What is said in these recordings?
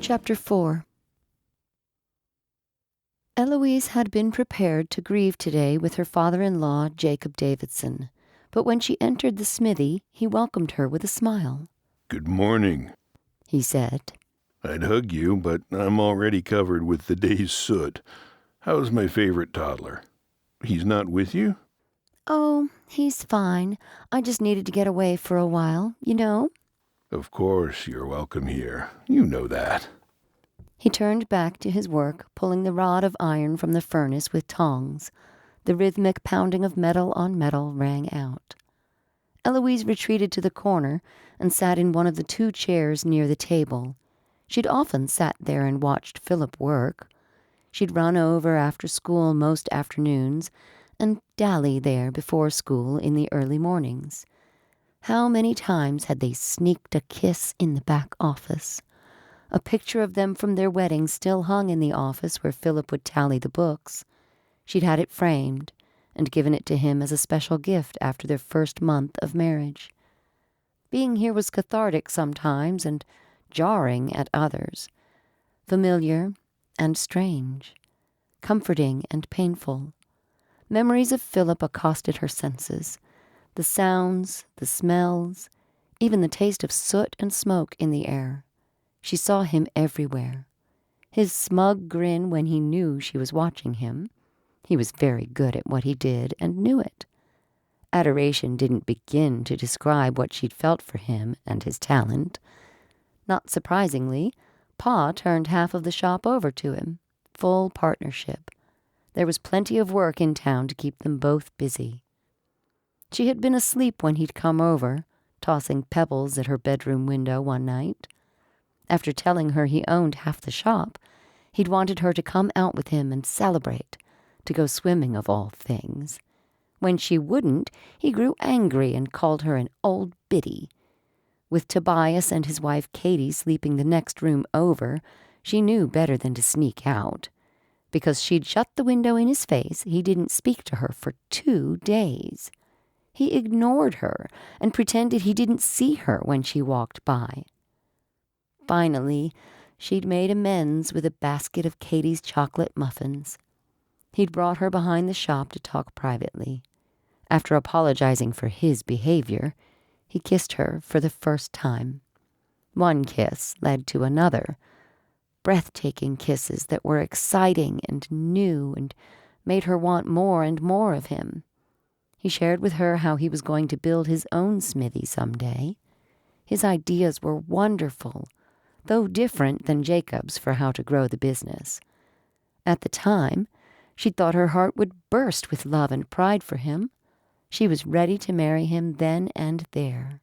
Chapter 4. Eloise had been prepared to grieve today with her father-in-law, Jacob Davidson, but when she entered the smithy, he welcomed her with a smile. "Good morning," he said. "I'd hug you, but I'm already covered with the day's soot. How's my favorite toddler? He's not with you?" Oh, he's fine. I just needed to get away for a while, you know. "Of course you're welcome here. You know that." He turned back to his work, pulling the rod of iron from the furnace with tongs. The rhythmic pounding of metal on metal rang out. Eloise retreated to the corner and sat in one of the 2 chairs near the table. She'd often sat there and watched Philip work. She'd run over after school most afternoons and dally there before school in the early mornings. How many times had they sneaked a kiss in the back office? A picture of them from their wedding still hung in the office where Philip would tally the books. She'd had it framed and given it to him as a special gift after their first month of marriage. Being here was cathartic sometimes and jarring at others, familiar and strange, comforting and painful. Memories of Philip accosted her senses, the sounds, the smells, even the taste of soot and smoke in the air. She saw him everywhere. His smug grin when he knew she was watching him. He was very good at what he did and knew it. Adoration didn't begin to describe what she'd felt for him and his talent. Not surprisingly, Pa turned half of the shop over to him. Full partnership. There was plenty of work in town to keep them both busy. She had been asleep when he'd come over, tossing pebbles at her bedroom window one night. After telling her he owned half the shop, he'd wanted her to come out with him and celebrate, to go swimming of all things. When she wouldn't, he grew angry and called her an old biddy. With Tobias and his wife Katie sleeping the next room over, she knew better than to sneak out. Because she'd shut the window in his face, he didn't speak to her for 2 days. He ignored her and pretended he didn't see her when she walked by. Finally, she'd made amends with a basket of Katie's chocolate muffins. He'd brought her behind the shop to talk privately. After apologizing for his behavior, he kissed her for the first time. One kiss led to another, breathtaking kisses that were exciting and new and made her want more and more of him. He shared with her how he was going to build his own smithy someday. His ideas were wonderful, though different than Jacob's for how to grow the business. At the time, she thought her heart would burst with love and pride for him. She was ready to marry him then and there.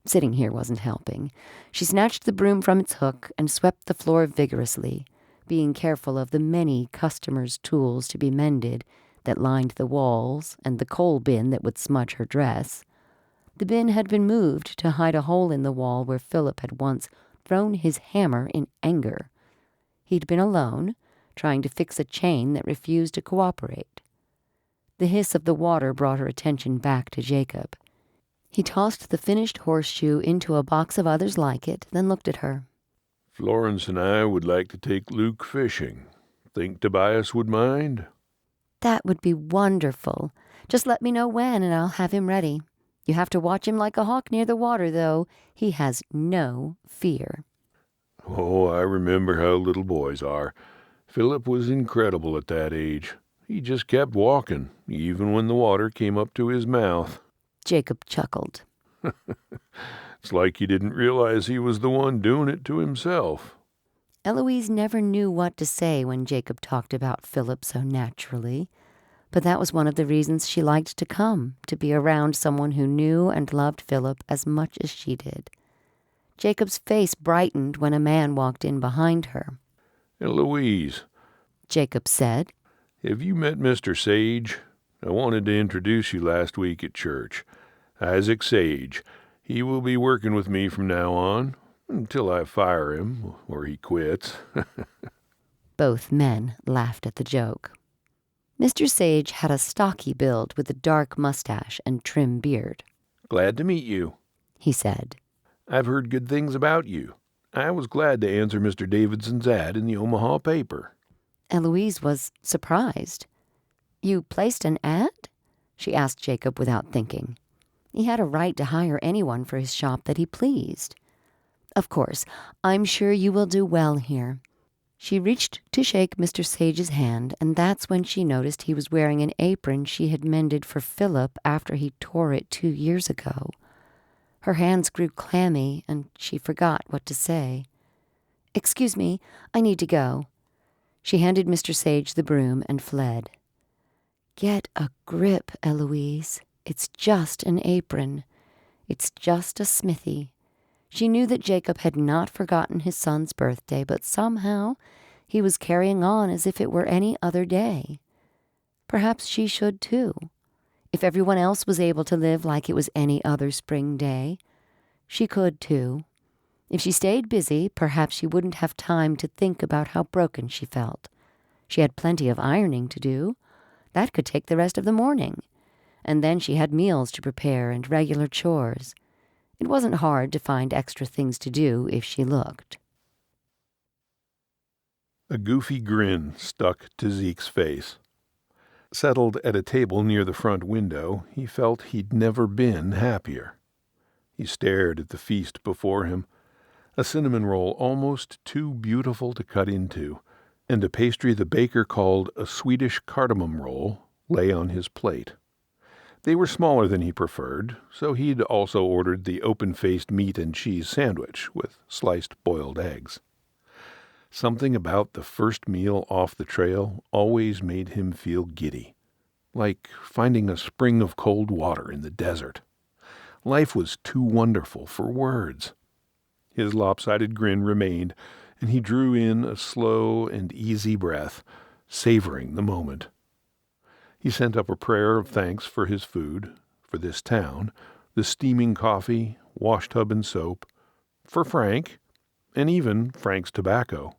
Sitting here wasn't helping. She snatched the broom from its hook and swept the floor vigorously, being careful of the many customers' tools to be mended that lined the walls and the coal bin that would smudge her dress. The bin had been moved to hide a hole in the wall where Philip had once thrown his hammer in anger. He'd been alone, trying to fix a chain that refused to cooperate. The hiss of the water brought her attention back to Jacob. He tossed the finished horseshoe into a box of others like it, then looked at her. "Florence and I would like to take Luke fishing. Think Tobias would mind?" That would be wonderful. Just let me know when and I'll have him ready. You have to watch him like a hawk near the water, though. He has no fear. "Oh, I remember how little boys are. Philip was incredible at that age. He just kept walking, even when the water came up to his mouth." Jacob chuckled. "It's like he didn't realize he was the one doing it to himself." Eloise never knew what to say when Jacob talked about Philip so naturally, but that was one of the reasons she liked to come, to be around someone who knew and loved Philip as much as she did. Jacob's face brightened when a man walked in behind her. "Eloise," Jacob said, "have you met Mr. Sage? I wanted to introduce you last week at church. Isaac Sage. He will be working with me from now on, until I fire him, or he quits." Both men laughed at the joke. Mr. Sage had a stocky build with a dark mustache and trim beard. "Glad to meet you," he said. "I've heard good things about you. I was glad to answer Mr. Davidson's ad in the Omaha paper." Eloise was surprised. "You placed an ad?" she asked Jacob without thinking. He had a right to hire anyone for his shop that he pleased. "Of course, I'm sure you will do well here." She reached to shake Mr. Sage's hand, and that's when she noticed he was wearing an apron she had mended for Philip after he tore it 2 years ago. Her hands grew clammy, and she forgot what to say. "Excuse me, I need to go." She handed Mr. Sage the broom and fled. "Get a grip, Eloise. It's just an apron. It's just a smithy." She knew that Jacob had not forgotten his son's birthday, but somehow he was carrying on as if it were any other day. Perhaps she should too. If everyone else was able to live like it was any other spring day, she could too. If she stayed busy, perhaps she wouldn't have time to think about how broken she felt. She had plenty of ironing to do. That could take the rest of the morning. And then she had meals to prepare and regular chores. It wasn't hard to find extra things to do if she looked. A goofy grin stuck to Zeke's face. Settled at a table near the front window, he felt he'd never been happier. He stared at the feast before him, a cinnamon roll almost too beautiful to cut into, and a pastry the baker called a Swedish cardamom roll lay on his plate. They were smaller than he preferred, so he'd also ordered the open-faced meat and cheese sandwich with sliced boiled eggs. Something about the first meal off the trail always made him feel giddy, like finding a spring of cold water in the desert. Life was too wonderful for words. His lopsided grin remained, and he drew in a slow and easy breath, savoring the moment. He sent up a prayer of thanks for his food, for this town, the steaming coffee, washtub and soap, for Frank, and even Frank's tobacco.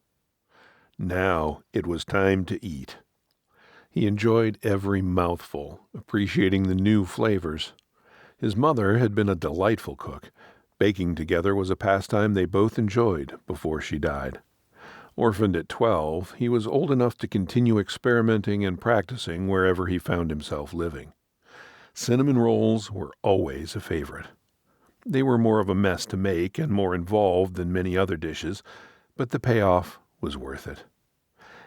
Now it was time to eat. He enjoyed every mouthful, appreciating the new flavors. His mother had been a delightful cook. Baking together was a pastime they both enjoyed before she died. Orphaned at 12, he was old enough to continue experimenting and practicing wherever he found himself living. Cinnamon rolls were always a favorite. They were more of a mess to make and more involved than many other dishes, but the payoff was worth it.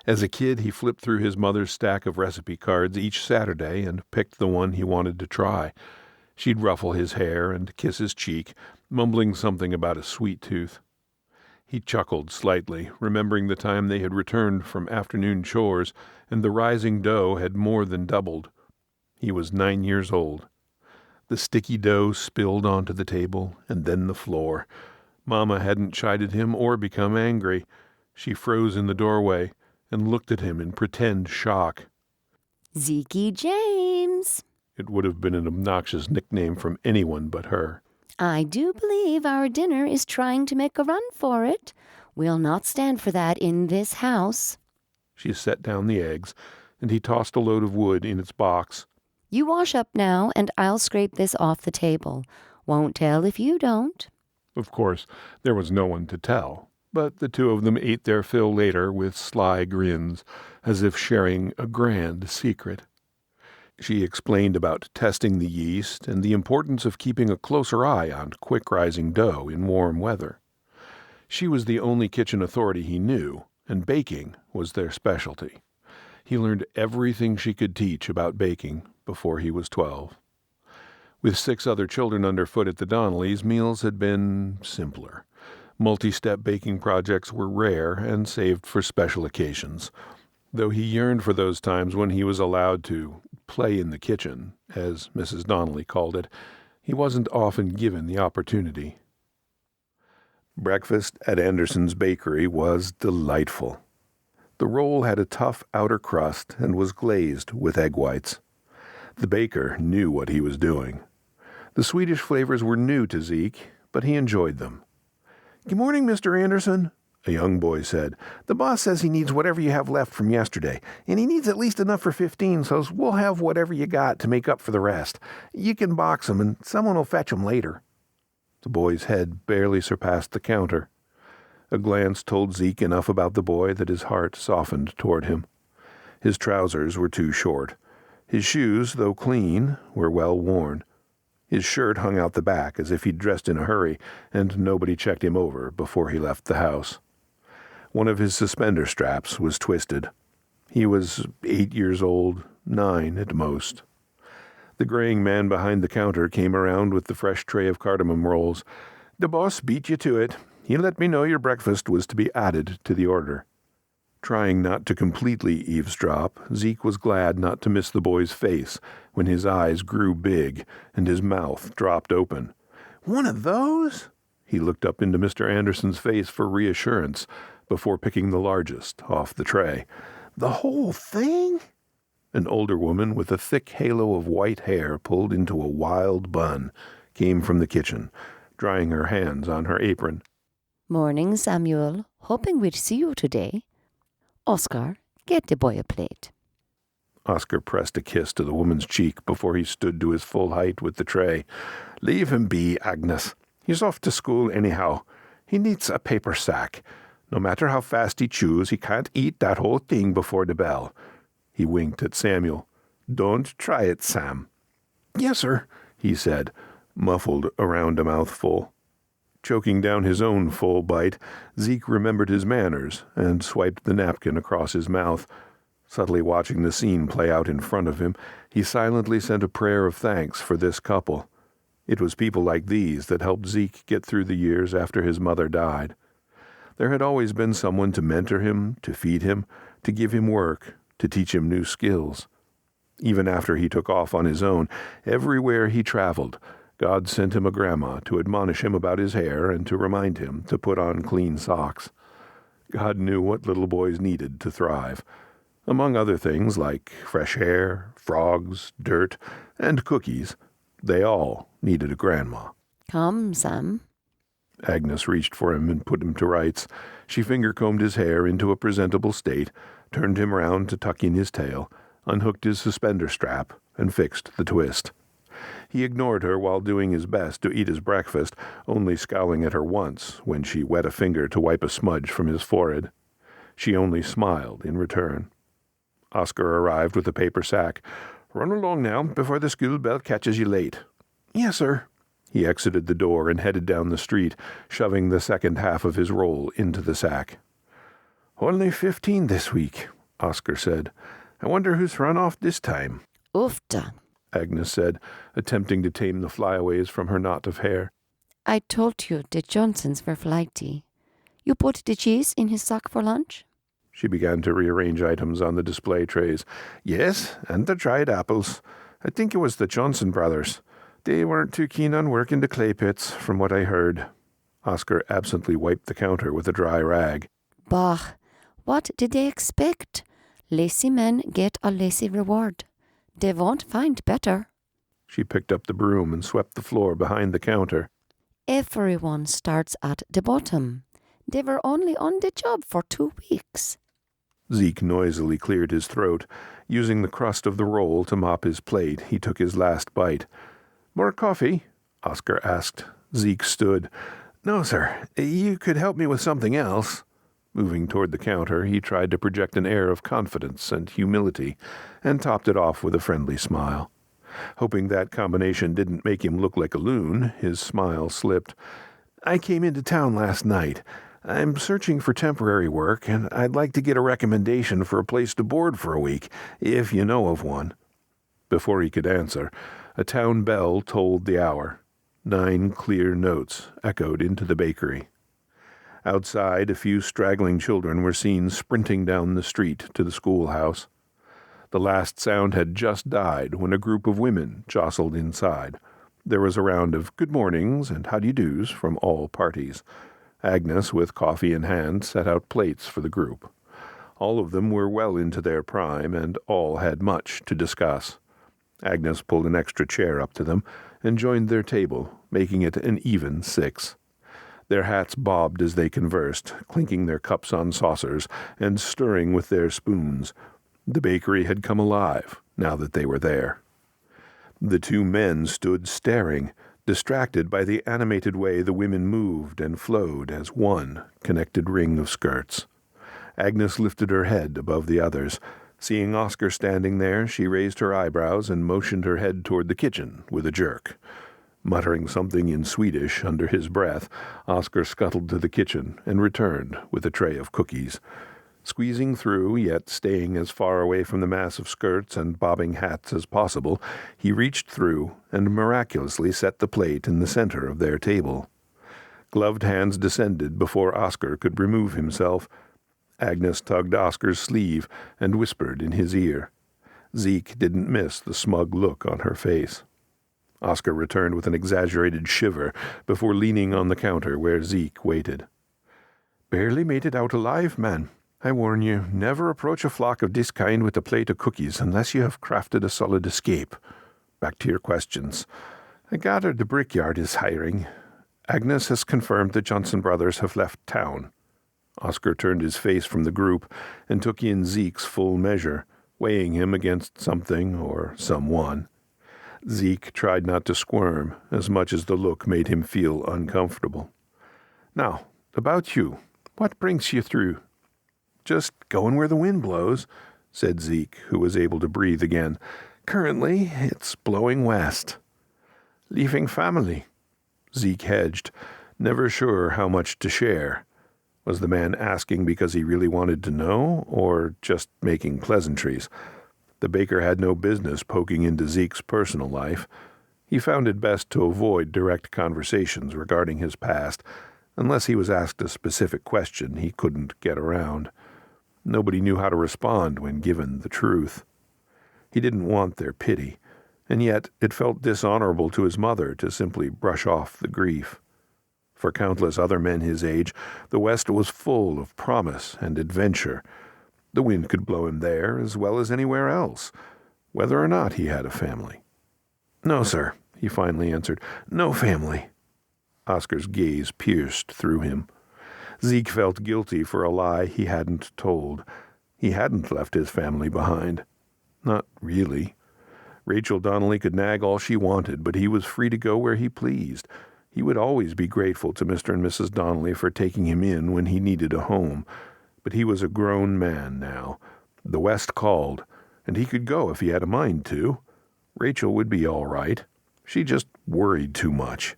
As a kid, he flipped through his mother's stack of recipe cards each Saturday and picked the one he wanted to try. She'd ruffle his hair and kiss his cheek, mumbling something about a sweet tooth. He chuckled slightly, remembering the time they had returned from afternoon chores, and the rising dough had more than doubled. He was 9 years old. The sticky dough spilled onto the table, and then the floor. Mama hadn't chided him or become angry. She froze in the doorway and looked at him in pretend shock. "Zekey James." It would have been an obnoxious nickname from anyone but her. "I do believe our dinner is trying to make a run for it. We'll not stand for that in this house." She set down the eggs, and he tossed a load of wood in its box. "You wash up now, and I'll scrape this off the table. Won't tell if you don't." Of course, there was no one to tell, but the two of them ate their fill later with sly grins, as if sharing a grand secret. She explained about testing the yeast and the importance of keeping a closer eye on quick-rising dough in warm weather. She was the only kitchen authority he knew, and baking was their specialty. He learned everything she could teach about baking before he was 12. With 6 other children underfoot at the Donnellys, meals had been simpler. Multi-step baking projects were rare and saved for special occasions, though he yearned for those times when he was allowed to play in the kitchen, as Mrs. Donnelly called it. He wasn't often given the opportunity. Breakfast at Anderson's bakery was delightful. The roll had a tough outer crust and was glazed with egg whites. The baker knew what he was doing. The Swedish flavors were new to Zeke, but he enjoyed them. "Good morning, Mr. Anderson," a young boy said. "The boss says he needs whatever you have left from yesterday, and he needs at least enough for 15, so we'll have whatever you got to make up for the rest. You can box them, and someone will fetch them later." The boy's head barely surpassed the counter. A glance told Zeke enough about the boy that his heart softened toward him. His trousers were too short. His shoes, though clean, were well worn. His shirt hung out the back as if he'd dressed in a hurry, and nobody checked him over before he left the house. One of his suspender straps was twisted. He was 8 years old, 9 at most. The graying man behind the counter came around with the fresh tray of cardamom rolls. "The boss beat you to it. He let me know your breakfast was to be added to the order." Trying not to completely eavesdrop, Zeke was glad not to miss the boy's face when his eyes grew big and his mouth dropped open. "One of those?" He looked up into Mr. Anderson's face for reassurance before picking the largest off the tray. "The whole thing?" An older woman with a thick halo of white hair pulled into a wild bun came from the kitchen, drying her hands on her apron. "Morning, Samuel. Hoping we'd see you today. Oscar, get the boy a plate." Oscar pressed a kiss to the woman's cheek before he stood to his full height with the tray. "Leave him be, Agnes. He's off to school anyhow. He needs a paper sack. No matter how fast he chews, he can't eat that whole thing before the bell." He winked at Samuel. "Don't try it, Sam." "Yes, sir," he said, muffled around a mouthful. Choking down his own full bite, Zeke remembered his manners and swiped the napkin across his mouth. Subtly watching the scene play out in front of him, he silently sent a prayer of thanks for this couple. It was people like these that helped Zeke get through the years after his mother died. There had always been someone to mentor him, to feed him, to give him work, to teach him new skills. Even after he took off on his own, everywhere he traveled, God sent him a grandma to admonish him about his hair and to remind him to put on clean socks. God knew what little boys needed to thrive. Among other things like fresh air, frogs, dirt, and cookies, they all needed a grandma. "Come, Sam." Agnes reached for him and put him to rights. She finger-combed his hair into a presentable state, turned him round to tuck in his tail, unhooked his suspender strap, and fixed the twist. He ignored her while doing his best to eat his breakfast, only scowling at her once when she wet a finger to wipe a smudge from his forehead. She only smiled in return. Oscar arrived with a paper sack. "Run along now, before the school bell catches you late." "Yes, sir." He exited the door and headed down the street, shoving the second half of his roll into the sack. "Only 15 this week," Oscar said. "I wonder who's run off this time." "Oofta," Agnes said, attempting to tame the flyaways from her knot of hair. "I told you the Johnsons were flighty. You put the cheese in his sock for lunch?" She began to rearrange items on the display trays. "Yes, and the dried apples. I think it was the Johnson brothers. They weren't too keen on working the clay pits, from what I heard." Oscar absently wiped the counter with a dry rag. "Bah, what did they expect? Lazy men get a lazy reward. They won't find better." She picked up the broom and swept the floor behind the counter. "Everyone starts at the bottom. They were only on the job for 2 weeks." Zeke noisily cleared his throat. Using the crust of the roll to mop his plate, he took his last bite. "More coffee?" Oscar asked. Zeke stood. "No, sir. You could help me with something else." Moving toward the counter, he tried to project an air of confidence and humility, and topped it off with a friendly smile. Hoping that combination didn't make him look like a loon, his smile slipped. "I came into town last night. I'm searching for temporary work, and I'd like to get a recommendation for a place to board for a week, if you know of one." Before he could answer, a town bell tolled the hour. 9 clear notes echoed into the bakery. Outside, a few straggling children were seen sprinting down the street to the schoolhouse. The last sound had just died when a group of women jostled inside. There was a round of good mornings and how-do-you-dos from all parties. Agnes, with coffee in hand, set out plates for the group. All of them were well into their prime, and all had much to discuss. Agnes pulled an extra chair up to them and joined their table, making it an even 6. Their hats bobbed as they conversed, clinking their cups on saucers and stirring with their spoons. The bakery had come alive now that they were there. The 2 men stood staring, distracted by the animated way the women moved and flowed as one connected ring of skirts. Agnes lifted her head above the others. Seeing Oscar standing there, she raised her eyebrows and motioned her head toward the kitchen with a jerk. Muttering something in Swedish under his breath, Oscar scuttled to the kitchen and returned with a tray of cookies. Squeezing through, yet staying as far away from the mass of skirts and bobbing hats as possible, he reached through and miraculously set the plate in the center of their table. Gloved hands descended before Oscar could remove himself. Agnes tugged Oscar's sleeve and whispered in his ear. Zeke didn't miss the smug look on her face. Oscar returned with an exaggerated shiver before leaning on the counter where Zeke waited. "Barely made it out alive, man. I warn you, never approach a flock of this kind with a plate of cookies unless you have crafted a solid escape. Back to your questions. I gather the brickyard is hiring. Agnes has confirmed the Johnson brothers have left town." Oscar turned his face from the group and took in Zeke's full measure, weighing him against something or someone. Zeke tried not to squirm, as much as the look made him feel uncomfortable. "Now, about you. What brings you through?" "Just going where the wind blows," said Zeke, who was able to breathe again. "Currently, it's blowing west." "Leaving family?" Zeke hedged, never sure how much to share. Was the man asking because he really wanted to know, or just making pleasantries? The baker had no business poking into Zeke's personal life. He found it best to avoid direct conversations regarding his past, unless he was asked a specific question he couldn't get around. Nobody knew how to respond when given the truth. He didn't want their pity, and yet it felt dishonorable to his mother to simply brush off the grief. For countless other men his age, the West was full of promise and adventure. The wind could blow him there as well as anywhere else, whether or not he had a family. "No, sir," he finally answered. "No family." Oscar's gaze pierced through him. Zeke felt guilty for a lie he hadn't told. He hadn't left his family behind. Not really. Rachel Donnelly could nag all she wanted, but he was free to go where he pleased. He would always be grateful to Mr. and Mrs. Donnelly for taking him in when he needed a home. But he was a grown man now. The West called, and he could go if he had a mind to. Rachel would be all right. She just worried too much.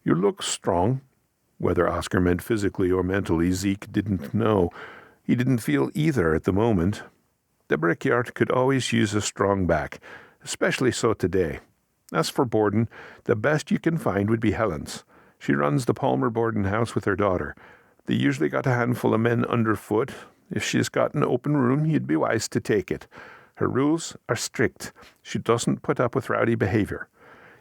"You look strong." Whether Oscar meant physically or mentally, Zeke didn't know. He didn't feel either at the moment. The brickyard could always use a strong back, especially so today. As for boarding, the best you can find would be Helen's. She runs the Palmer boarding house with her daughter. They usually got a handful of men underfoot. If she's got an open room, you'd be wise to take it. Her rules are strict. She doesn't put up with rowdy behavior.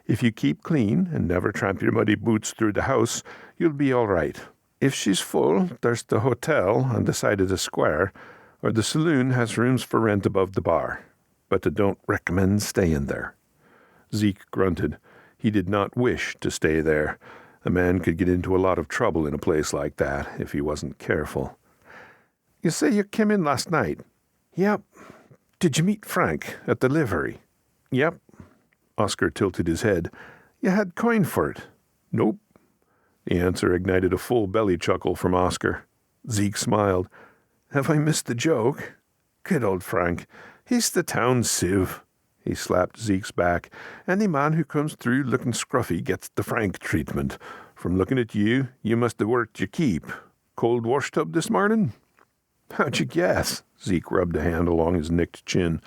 If you keep clean and never tramp your muddy boots through the house, you'll be all right. If she's full, there's the hotel on the side of the square, or the saloon has rooms for rent above the bar. But I don't recommend staying there." Zeke grunted. He did not wish to stay there. A man could get into a lot of trouble in a place like that if he wasn't careful. "You say you came in last night?" "Yep." "Did you meet Frank at the livery?" "Yep." Oscar tilted his head. "You had coin for it?" "Nope." The answer ignited a full belly chuckle from Oscar. Zeke smiled. "Have I missed the joke?" "Good old Frank. He's the town sieve." He slapped Zeke's back. "Any man who comes through looking scruffy gets the Frank treatment. From looking at you, you must have worked your keep. Cold wash tub this morning?" "How'd you guess?" Zeke rubbed a hand along his nicked chin.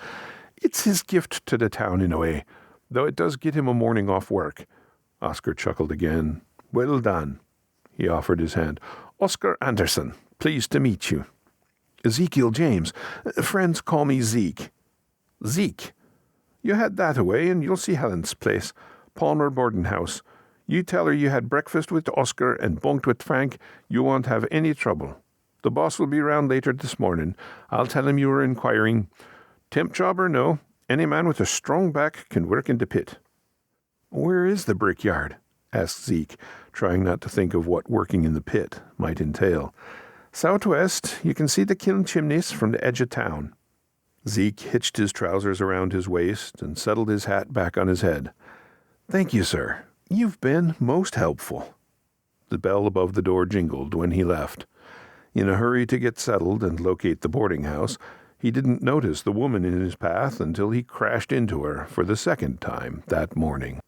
"It's his gift to the town in a way, though it does get him a morning off work." Oscar chuckled again. "Well done." He offered his hand. "Oscar Anderson, pleased to meet you." "Ezekiel James. Friends call me Zeke." "Zeke. You head that away and you'll see Helen's place. Palmer boarding house. You tell her you had breakfast with Oscar and bunked with Frank. You won't have any trouble. The boss will be round later this morning. I'll tell him you were inquiring. Temp job or no, any man with a strong back can work in the pit." "Where is the brickyard?" asked Zeke, trying not to think of what working in the pit might entail. "Southwest, you can see the kiln chimneys from the edge of town." Zeke hitched his trousers around his waist and settled his hat back on his head. "Thank you, sir." You've been most helpful." The bell above the door jingled when he left. In a hurry to get settled and locate the boarding house, he didn't notice the woman in his path until he crashed into her for the second time that morning.